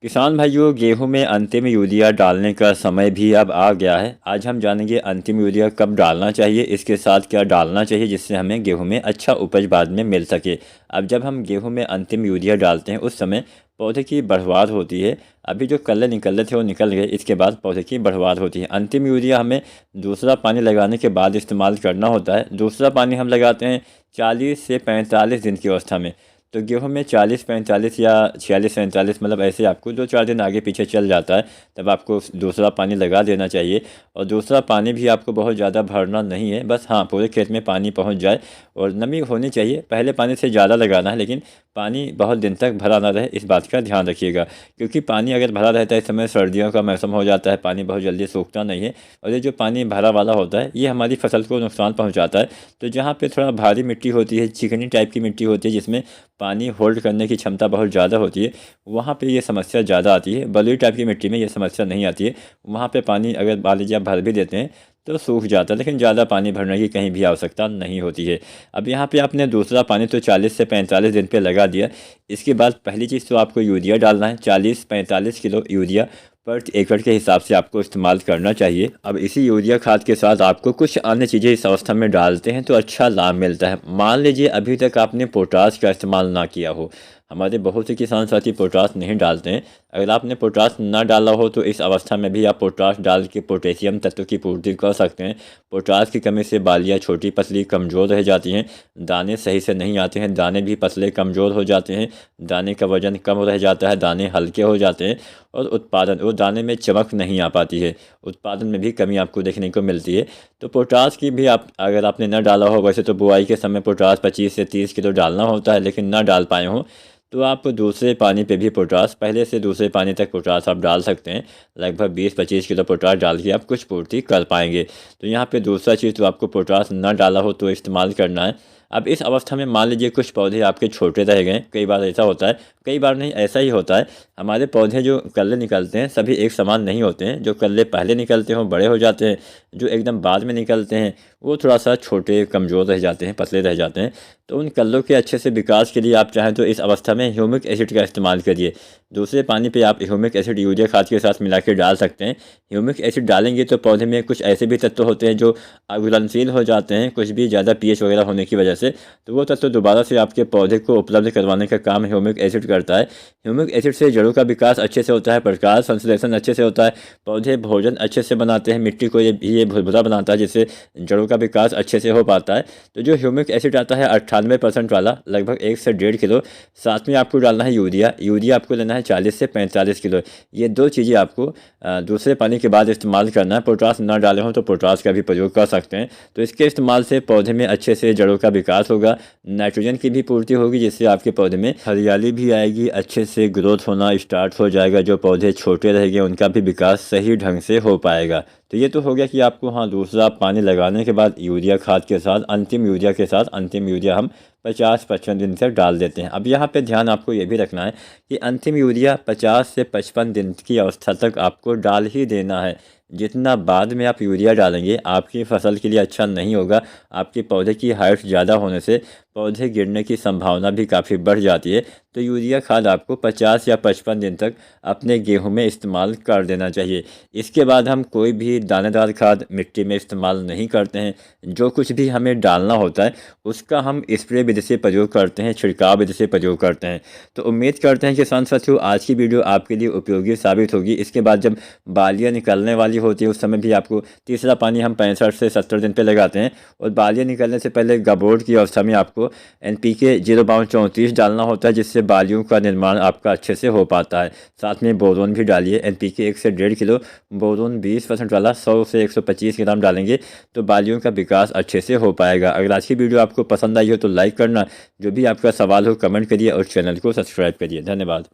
किसान भाइयों, गेहूं में अंतिम यूरिया डालने का समय भी अब आ गया है। आज हम जानेंगे अंतिम यूरिया कब डालना चाहिए, इसके साथ क्या डालना चाहिए जिससे हमें गेहूं में अच्छा उपज बाद में मिल सके। अब जब हम गेहूं में अंतिम यूरिया डालते हैं उस समय पौधे की बढ़वार होती है। अभी जो कल्ले निकल रहे थे वो निकल गए, इसके बाद पौधे की बढ़वार होती है। अंतिम यूरिया हमें दूसरा पानी लगाने के बाद इस्तेमाल करना होता है। दूसरा पानी हम लगाते हैं 40 से 45 दिन की अवस्था में। तो गेहूं में 40-45 या 46-47 मतलब ऐसे आपको 2-4 दिन आगे पीछे चल जाता है, तब आपको दूसरा पानी लगा देना चाहिए। और दूसरा पानी भी आपको बहुत ज़्यादा भरना नहीं है, बस हाँ पूरे खेत में पानी पहुंच जाए और नमी होनी चाहिए। पहले पानी से ज़्यादा लगाना है, लेकिन पानी बहुत दिन तक भरा ना रहे, इस बात का ध्यान रखिएगा। क्योंकि पानी अगर भरा रहता है, इस समय सर्दियों का मौसम हो जाता है, पानी बहुत जल्दी सूखता नहीं है। और ये जो पानी भरा वाला होता है ये हमारी फसल को नुकसान पहुँचाता है। तो जहाँ पर थोड़ा भारी मिट्टी होती है, चिकनी टाइप की मिट्टी होती है जिसमें पानी होल्ड करने की क्षमता बहुत ज़्यादा होती है, वहाँ पे ये समस्या ज़्यादा आती है। बलुई टाइप की मिट्टी में ये समस्या नहीं आती है। वहाँ पे पानी अगर मान लीजिए आप भर भी देते हैं तो सूख जाता है, लेकिन ज़्यादा पानी भरने की कहीं भी आवश्यकता नहीं होती है। अब यहाँ पे आपने दूसरा पानी तो 40 से 45 दिन पे लगा दिया। इसके बाद पहली चीज़ तो आपको यूरिया डालना है। 40-45 किलो यूरिया पर एकड़ के हिसाब से आपको इस्तेमाल करना चाहिए। अब इसी यूरिया खाद के साथ आपको कुछ अन्य चीज़ें इस अवस्था में डालते हैं तो अच्छा लाभ मिलता है। मान लीजिए अभी तक आपने पोटाश का इस्तेमाल ना किया हो। हमारे बहुत से किसान साथी पोटाश नहीं डालते हैं। अगर आपने पोटाश ना डाला हो तो इस अवस्था में भी आप पोटाश डाल के पोटेशियम तत्व की पूर्ति कर सकते हैं। पोटाश की कमी से बालियाँ छोटी पतली कमज़ोर रह जाती हैं, दाने सही से नहीं आते हैं, दाने भी पतले कमज़ोर हो जाते हैं, दाने का वजन कम रह जाता है, दाने हल्के हो जाते हैं और उत्पादन वो दाने में चमक नहीं आ पाती है। उत्पादन में भी कमी आपको देखने को मिलती है। तो पोटाश की भी आप अगर आपने न डाला हो, वैसे तो बुआई के समय पोटाश 25 से 30 किलो डालना होता है, लेकिन ना डाल पाए हों तो आप दूसरे पानी पे भी पोटाश, पहले से दूसरे पानी तक पोटाश आप डाल सकते हैं। लगभग 20-25 किलो पोटाश डाल के आप कुछ पूर्ति कर पाएंगे। तो यहाँ पे दूसरा चीज़ तो आपको पोटाश ना डाला हो तो इस्तेमाल करना है। अब इस अवस्था में मान लीजिए कुछ पौधे आपके छोटे रह गए, कई बार ऐसा होता है, कई बार नहीं ऐसा ही होता है। हमारे पौधे जो कल्ले निकलते हैं सभी एक समान नहीं होते हैं। जो कल्ले पहले निकलते हैं वो बड़े हो जाते हैं, जो एकदम बाद में निकलते हैं वो थोड़ा सा छोटे कमज़ोर रह जाते हैं, पतले रह जाते हैं। तो उन कल्लों के अच्छे से विकास के लिए आप चाहें तो इस अवस्था में ह्यूमिक एसिड का इस्तेमाल करिए। दूसरे पानी पे आप ह्यूमिक एसिड यूरिया खाद के साथ मिला के डाल सकते हैं। ह्यूमिक एसिड डालेंगे तो पौधे में कुछ ऐसे भी तत्व होते हैं जो अघुलनशील हो जाते हैं, कुछ भी ज़्यादा पीएच वगैरह होने की वजह से, तो वो तत्व दोबारा से आपके पौधे को उपलब्ध करवाने का काम ह्यूमिक एसिड करता है। ह्यूमिक एसिड से जड़ों का विकास अच्छे से होता है, प्रकाश संश्लेषण अच्छे से होता है, पौधे भोजन अच्छे से बनाते हैं, मिट्टी को ये भुरभुरा बनाता है जिससे जड़ों का विकास अच्छे से हो पाता है। तो जो ह्यूमिक एसिड आता है 98% वाला, लगभग 1 से 1.5 किलो, साथ में आपको डालना है यूरिया। यूरिया आपको लेना है 40 से 45 किलो। ये दो चीज़ें आपको दूसरे पानी के बाद इस्तेमाल करना है। पोटाश ना डाले हों तो पोटाश का भी प्रयोग कर सकते हैं। तो इसके इस्तेमाल से पौधे में अच्छे से जड़ों का विकास होगा, नाइट्रोजन की भी पूर्ति होगी, जिससे आपके पौधे में हरियाली भी आएगी, अच्छे से ग्रोथ होना स्टार्ट हो जाएगा। जो पौधे छोटे रहेंगे उनका भी विकास सही ढंग से हो पाएगा। तो ये तो हो गया कि आपको हाँ दूसरा पानी लगाने के बाद यूरिया खाद के साथ अंतिम यूरिया हम 50-55 दिन तक डाल देते हैं। अब यहाँ पे ध्यान आपको ये भी रखना है कि अंतिम यूरिया 50 से 55 दिन की अवस्था तक आपको डाल ही देना है। जितना बाद में आप यूरिया डालेंगे आपकी फसल के लिए अच्छा नहीं होगा। आपके पौधे की हाइट ज़्यादा होने से पौधे गिरने की संभावना भी काफ़ी बढ़ जाती है। तो यूरिया खाद आपको 50 या 55 दिन तक अपने गेहूं में इस्तेमाल कर देना चाहिए। इसके बाद हम कोई भी दानेदार खाद मिट्टी में इस्तेमाल नहीं करते हैं। जो कुछ भी हमें डालना होता है उसका हम स्प्रे विधि से प्रयोग करते हैं, छिड़काव विधि से प्रयोग करते हैं। तो उम्मीद करते हैं किसान साथियों आज की वीडियो आपके लिए उपयोगी साबित होगी। इसके बाद जब बालियाँ निकलने वाली होती है उस समय भी आपको तीसरा पानी हम 65 से 70 दिन पे लगाते हैं। और बालियाँ निकलने से पहले गबोट की अवस्था में आपको NPK 0.34 डालना होता है, जिससे बालियों का निर्माण आपका अच्छे से हो पाता है। साथ में बोरोन भी डालिए। NPK 1 से 1.5 किलो, बोरोन 20% वाला 100 से 125 ग्राम डालेंगे तो बालियों का विकास अच्छे से हो पाएगा। अगर आज की वीडियो आपको पसंद आई हो तो लाइक करना, जो भी आपका सवाल हो कमेंट करिए और चैनल को सब्सक्राइब करिए। धन्यवाद।